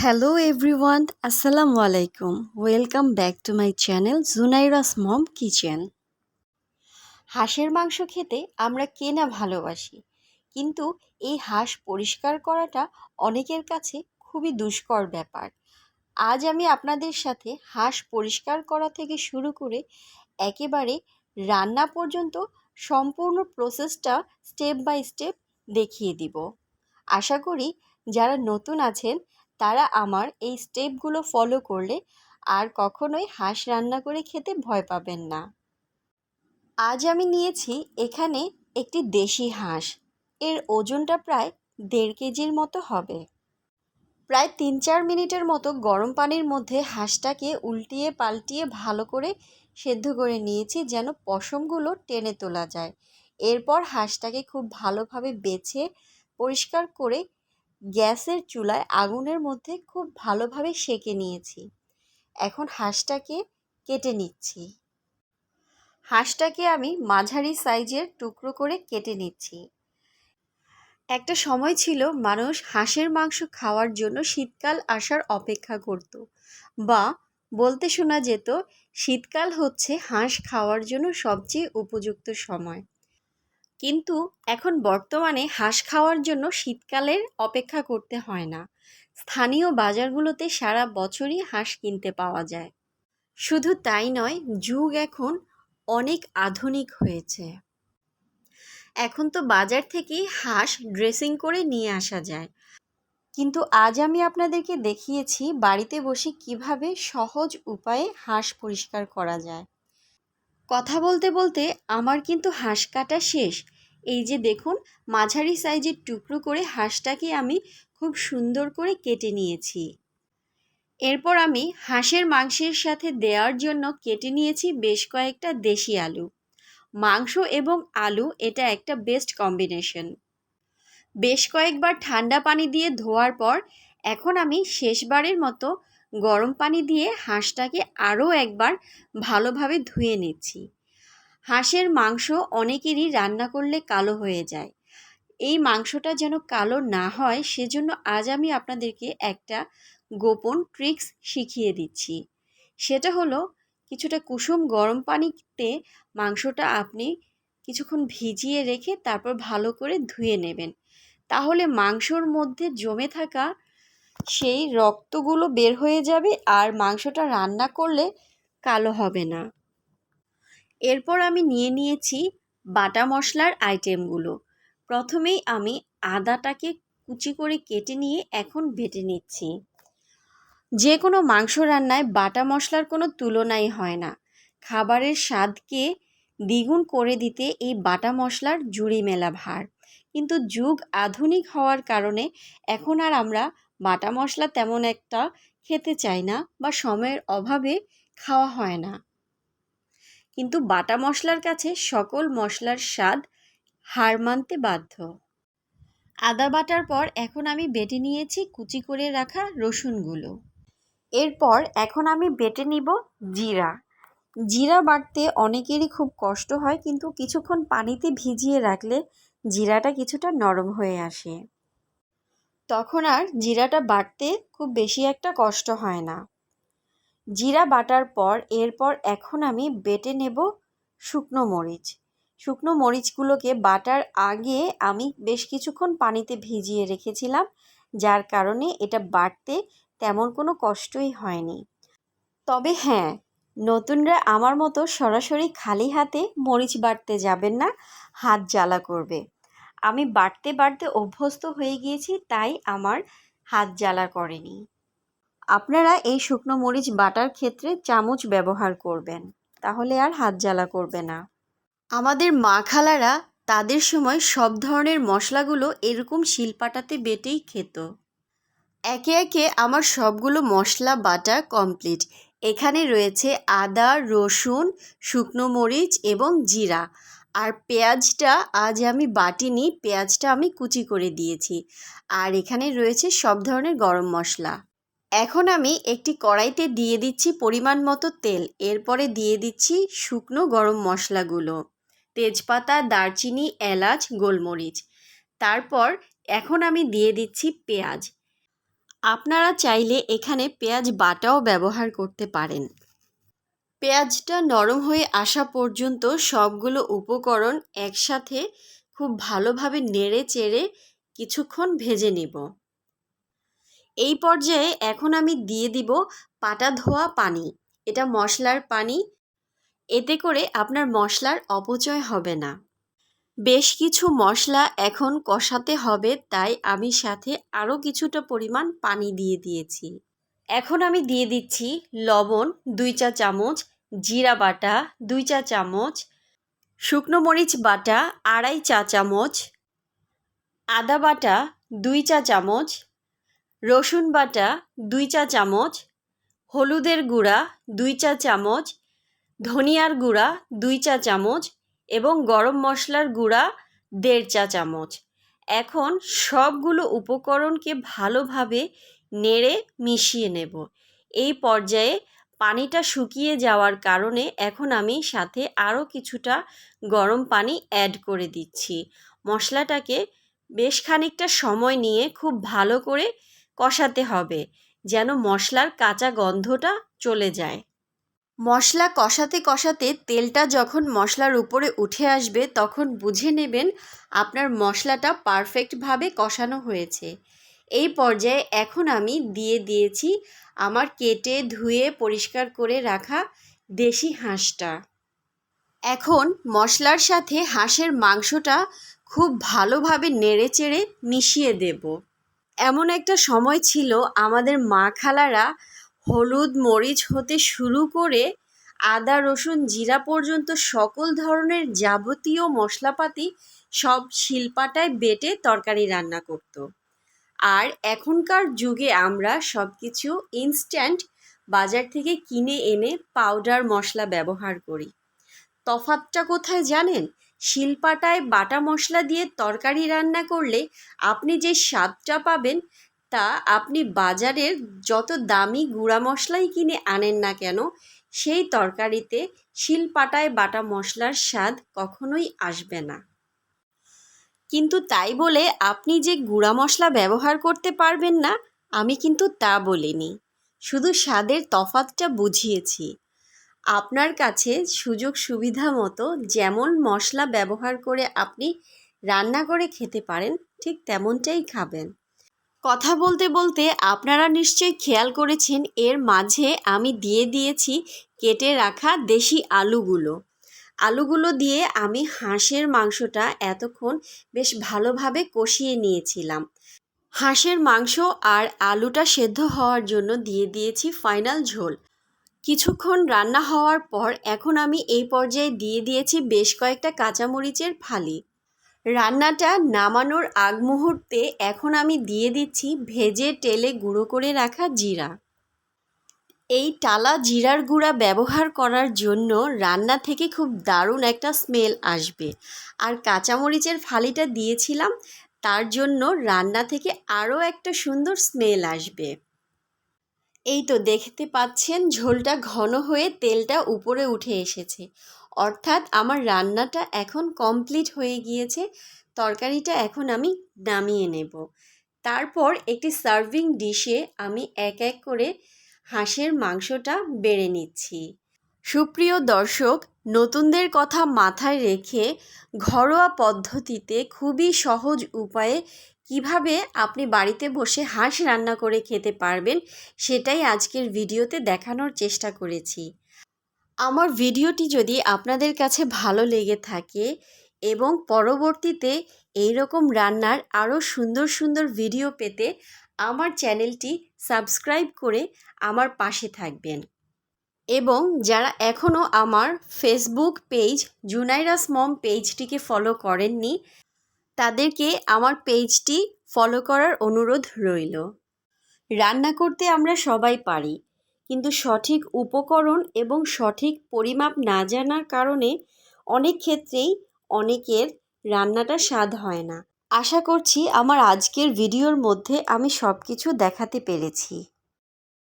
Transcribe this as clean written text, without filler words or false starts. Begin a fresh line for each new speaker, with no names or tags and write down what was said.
Hello everyone, Assalamu alaikum. Welcome back to my channel Zunaira's Mom Kitchen. হাঁসের মাংস খেতে আমরা কে না ভালোবাসি, কিন্তু এই হাঁস পরিষ্কার করাটা অনেকের কাছে খুবই দুষ্কর ব্যাপার। আজ আমি আপনাদের সাথে হাঁস পরিষ্কার করা থেকে শুরু করে একেবারে রান্না পর্যন্ত সম্পূর্ণ প্রসেসটা স্টেপ বাই স্টেপ দেখিয়ে দিব। আশা করি যারা নতুন আছেন তারা আমার এই স্টেপগুলো ফলো করলে আর কখনোই হাঁস রান্না করে খেতে ভয় পাবেন না। আজ আমি নিয়েছি এখানে একটি দেশি হাঁস। এর ওজনটা প্রায় 1.5 কেজির মতো হবে। প্রায় 3-4 মিনিটের মতো গরম পানির মধ্যে হাঁসটাকে উল্টিয়ে পাল্টিয়ে ভালো করে সেদ্ধ করে নিয়েছি, যেন পশমগুলো টেনে তোলা যায়। এরপর হাঁসটাকে খুব ভালোভাবে বেছে পরিষ্কার করে গ্যাসের চুলায় আগুনের মধ্যে খুব ভালোভাবে সেঁকে নিয়েছি। এখন হাঁসটাকে কেটে নিচ্ছি। হাঁসটাকে আমি মাঝারি সাইজের টুকরো করে কেটে নিচ্ছি। একটা সময় ছিল মানুষ হাঁসের মাংস খাওয়ার জন্য শীতকাল আসার অপেক্ষা করত, বা বলতে শোনা যেত শীতকাল হচ্ছে হাঁস খাওয়ার জন্য সবচেয়ে উপযুক্ত সময়। কিন্তু এখন বর্তমানে হাঁস খাওয়ার জন্য শীতকালের অপেক্ষা করতে হয় না। স্থানীয় বাজারগুলোতে সারা বছরই হাঁস কিনতে পাওয়া যায়। শুধু তাই নয়, যুগ এখন অনেক আধুনিক হয়েছে। এখন তো বাজার থেকেই হাঁস ড্রেসিং করে নিয়ে আসা যায়। কিন্তু আজ আমি আপনাদেরকে দেখিয়েছি বাড়িতে বসে কিভাবে সহজ উপায়ে হাঁস পরিষ্কার করা যায়। কথা বলতে বলতে আমার কিন্তু হাঁস কাটা শেষ। এই যে দেখুন, মাঝারি সাইজের টুকরো করে হাঁসটাকে আমি খুব সুন্দর করে কেটে নিয়েছি। এরপর আমি হাঁসের মাংসের সাথে দেওয়ার জন্য কেটে নিয়েছি বেশ কয়েকটা দেশি আলু। মাংস এবং আলু এটা একটা বেস্ট কম্বিনেশন। বেশ কয়েকবার ঠান্ডা পানি দিয়ে ধোয়ার পর এখন আমি শেষবারের মতো গরম পানি দিয়ে হাঁসটাকে আরও একবার ভালোভাবে ধুয়ে নিচ্ছি। হাঁসের মাংস অনেকেরই রান্না করলে কালো হয়ে যায়। এই মাংসটা যেন কালো না হয় সেজন্য আজ আমি আপনাদেরকে একটা গোপন ট্রিক্স শিখিয়ে দিচ্ছি। সেটা হলো, কিছুটা কুসুম গরম পানিতে মাংসটা আপনি কিছুক্ষণ ভিজিয়ে রেখে তারপর ভালো করে ধুয়ে নেবেন। তাহলে মাংসর মধ্যে জমে থাকা সেই রক্তগুলো বের হয়ে যাবে আর মাংসটা রান্না করলে কালো হবে না। এরপর আমি নিয়ে নিয়েছি বাটা মশলার আইটেমগুলো। প্রথমেই আমি আদাটাকে কুচি করে কেটে নিয়ে এখন বেটে নিচ্ছি। যে কোনো মাংস রান্নায় বাটা মশলার কোনো তুলনাই হয় না। খাবারের স্বাদকে দ্বিগুণ করে দিতে এই বাটা মশলার জুড়ি মেলা ভার। কিন্তু যুগ আধুনিক হওয়ার কারণে এখন আর আমরা বাটা মশলা তেমন একটা খেতে চাই না, বা সময়ের অভাবে খাওয়া হয় না। কিন্তু বাটা মশলার কাছে সকল মশলার স্বাদ হার মানতে বাধ্য। আদা বাটার পর এখন আমি বেটে নিয়েছি কুচি করে রাখা রসুনগুলো। এরপর এখন আমি বেটে নিব জিরা। জিরা বাটতে অনেকেরই খুব কষ্ট হয়, কিন্তু কিছুক্ষণ পানিতে ভিজিয়ে রাখলে জিরাটা কিছুটা নরম হয়ে আসে। তখন আর জিরাটা বাটতে খুব বেশি একটা কষ্ট হয় না। জিরা বাটার পর এরপর এখন আমি বেটে নেব শুকনো মরিচ। শুকনো মরিচগুলোকে বাটার আগে আমি বেশ কিছুক্ষণ পানিতে ভিজিয়ে রেখেছিলাম, যার কারণে এটা বাটতে তেমন কোনো কষ্টই হয়নি। তবে হ্যাঁ, নতুনরা আমার মতো সরাসরি খালি হাতে মরিচ বাটতে যাবেন না, হাত জ্বালা করবে। আমি বাটতে বাটতে অভ্যস্ত হয়ে গিয়েছি, তাই আমার হাত জ্বালা করেনি। আপনারা এই শুকনো মরিচ বাটার ক্ষেত্রে চামচ ব্যবহার করবেন, তাহলে আর হাত জ্বালা করবে না। আমাদের মা খালারা তাদের সময় সব ধরনের মশলাগুলো এরকম শিলপাটাতে বেটেই খেত। একে একে আমার সবগুলো মশলা বাটা কমপ্লিট। এখানে রয়েছে আদা, রসুন, শুকনো মরিচ এবং জিরা। আর পেঁয়াজটা আজ আমি বাটিনি, পেঁয়াজটা আমি কুচি করে দিয়েছি। আর এখানে রয়েছে সব ধরনের গরম মশলা। এখন আমি একটি কড়াইতে দিয়ে দিচ্ছি পরিমাণ মতো তেল। এরপরে দিয়ে দিচ্ছি শুকনো গরম মশলাগুলো, তেজপাতা, দারচিনি, এলাচ, গোলমরিচ। তারপর এখন আমি দিয়ে দিচ্ছি পেঁয়াজ। আপনারা চাইলে এখানে পেঁয়াজ বাটাও ব্যবহার করতে পারেন। পেঁয়াজটা নরম হয়ে আসা পর্যন্ত সবগুলো উপকরণ একসাথে খুব ভালোভাবে নেড়ে চেড়ে কিছুক্ষণ ভেজে নিব। এই পর্যায়ে এখন আমি দিয়ে দিব পাটা ধোয়া পানি। এটা মশলার পানি, এতে করে আপনার মশলার অপচয় হবে না। বেশ কিছু মশলা এখন কষাতে হবে, তাই আমি সাথে আরও কিছুটা পরিমাণ পানি দিয়ে দিয়েছি। এখন আমি দিয়ে দিচ্ছি লবণ 2 চা চামচ, জিরা বাটা 2 চা চামচ, শুকনো মরিচ বাটা 2.5 চা চামচ, আদা বাটা 2 চা চামচ, রসুন বাটা 2 চা চামচ, হলুদের গুঁড়া 2 চা চামচ, ধনিয়ার গুঁড়া 2 চা চামচ এবং গরম মশলার গুঁড়া 1.5 চা চামচ। এখন সবগুলো উপকরণকে ভালোভাবে নেড়ে মিশিয়ে নেব। এই পর্যায়ে পানিটা শুকিয়ে যাওয়ার কারণে এখন আমি সাথে আরও কিছুটা গরম পানি অ্যাড করে দিচ্ছি। মশলাটাকে বেশ খানিকটা সময় নিয়ে খুব ভালো করে কষাতে হবে, যেন মশলার কাঁচা গন্ধটা চলে যায়। মশলা কষাতে কষাতে তেলটা যখন মশলার উপরে উঠে আসবে তখন বুঝে নেবেন আপনার মশলাটা পারফেক্টভাবে কষানো হয়েছে। এই পর্যায়ে এখন আমি দিয়ে দিয়েছি আমার কেটে ধুয়ে পরিষ্কার করে রাখা দেশি হাঁসটা। এখন মশলার সাথে হাঁসের মাংসটা খুব ভালোভাবে নেড়েচেড়ে মিশিয়ে দেব। এমন একটা সময় ছিল আমাদের মা খালারা হলুদ মরিচ হতে শুরু করে আদা রসুন জিরা পর্যন্ত সকল ধরনের যাবতীয় মশলাপাতি সব শিলপাটায় বেটে তরকারি রান্না করত। আর এখনকার যুগে আমরা সব কিছু ইনস্ট্যান্ট বাজার থেকে কিনে এনে পাউডার মশলা ব্যবহার করি। তফাৎটা কোথায় জানেন? শিলপাটায় বাটা মশলা দিয়ে তরকারি রান্না করলে আপনি যে স্বাদটা পাবেন তা আপনি বাজারের যত দামি গুঁড়া মশলাই কিনে আনেন না কেন, সেই তরকারিতে শিলপাটায় বাটা মশলার স্বাদ কখনোই আসবে না। কিন্তু তাই বলে আপনি যে গুঁড়া মশলা ব্যবহার করতে পারবেন না, আমি কিন্তু তা বলিনি। শুধু স্বাদের তফাৎটা বুঝিয়েছি। আপনার কাছে সুযোগ সুবিধা মতো যেমন মশলা ব্যবহার করে আপনি রান্না করে খেতে পারেন, ঠিক তেমনটাই খাবেন। কথা বলতে বলতে আপনারা নিশ্চয়ই খেয়াল করেছেন এর মাঝে আমি দিয়ে দিয়েছি কেটে রাখা দেশি আলুগুলো দিয়ে আমি হাঁসের মাংসটা এতক্ষণ বেশ ভালোভাবে কষিয়ে নিয়েছিলাম। হাঁসের মাংস আর আলুটা সেদ্ধ হওয়ার জন্য দিয়ে দিয়েছি ফাইনাল ঝোল। কিছুক্ষণ রান্না হওয়ার পর এখন আমি এই পর্যায়ে দিয়ে দিয়েছি বেশ কয়েকটা কাঁচামরিচের ফালি। রান্নাটা নামানোর আগ মুহূর্তে এখন আমি দিয়ে দিচ্ছি ভেজে তেলে গুঁড়ো করে রাখা জিরা। এই টালা জিরার গুঁড়া ব্যবহার করার জন্য রান্না থেকে খুব দারুণ একটা স্মেল আসবে। আর কাঁচামরিচের ফালিটা দিয়েছিলাম, তার জন্য রান্না থেকে আরও একটা সুন্দর স্মেল আসবে। এই তো দেখতে পাচ্ছেন ঝোলটা ঘন হয়ে তেলটা উপরে উঠে এসেছে, অর্থাৎ আমার রান্নাটা এখন কমপ্লিট হয়ে গিয়েছে। তরকারিটা এখন আমি নামিয়ে নেব। তারপর একটি সার্ভিং ডিশে আমি এক এক করে হাঁসের মাংসটা বেড়ে নিচ্ছি। সুপ্রিয় দর্শক, নতুনদের কথা মাথায় রেখে ঘরোয়া পদ্ধতিতে খুবই সহজ উপায়ে কিভাবে আপনি বাড়িতে বসে হাঁস রান্না করে খেতে পারবেন সেটাই আজকের ভিডিওতে দেখানোর চেষ্টা করেছি। আমার ভিডিওটি যদি আপনাদের কাছে ভালো লেগে থাকে এবং পরবর্তীতে এইরকম রান্নার আরও সুন্দর সুন্দর ভিডিও পেতে আমার চ্যানেলটি সাবস্ক্রাইব করে আমার পাশে থাকবেন। এবং যারা এখনও আমার ফেসবুক পেজ জুনাইরাস মম পেজটিকে ফলো করেননি, তাদেরকে আমার পেজটি ফলো করার অনুরোধ রইল। রান্না করতে আমরা সবাই পারি, কিন্তু সঠিক উপকরণ এবং সঠিক পরিমাপ না জানার কারণে অনেক ক্ষেত্রেই অনেকের রান্নাটা স্বাদ হয় না। আশা করছি আমার আজকের ভিডিওর মধ্যে আমি সব কিছু দেখাতে পেরেছি।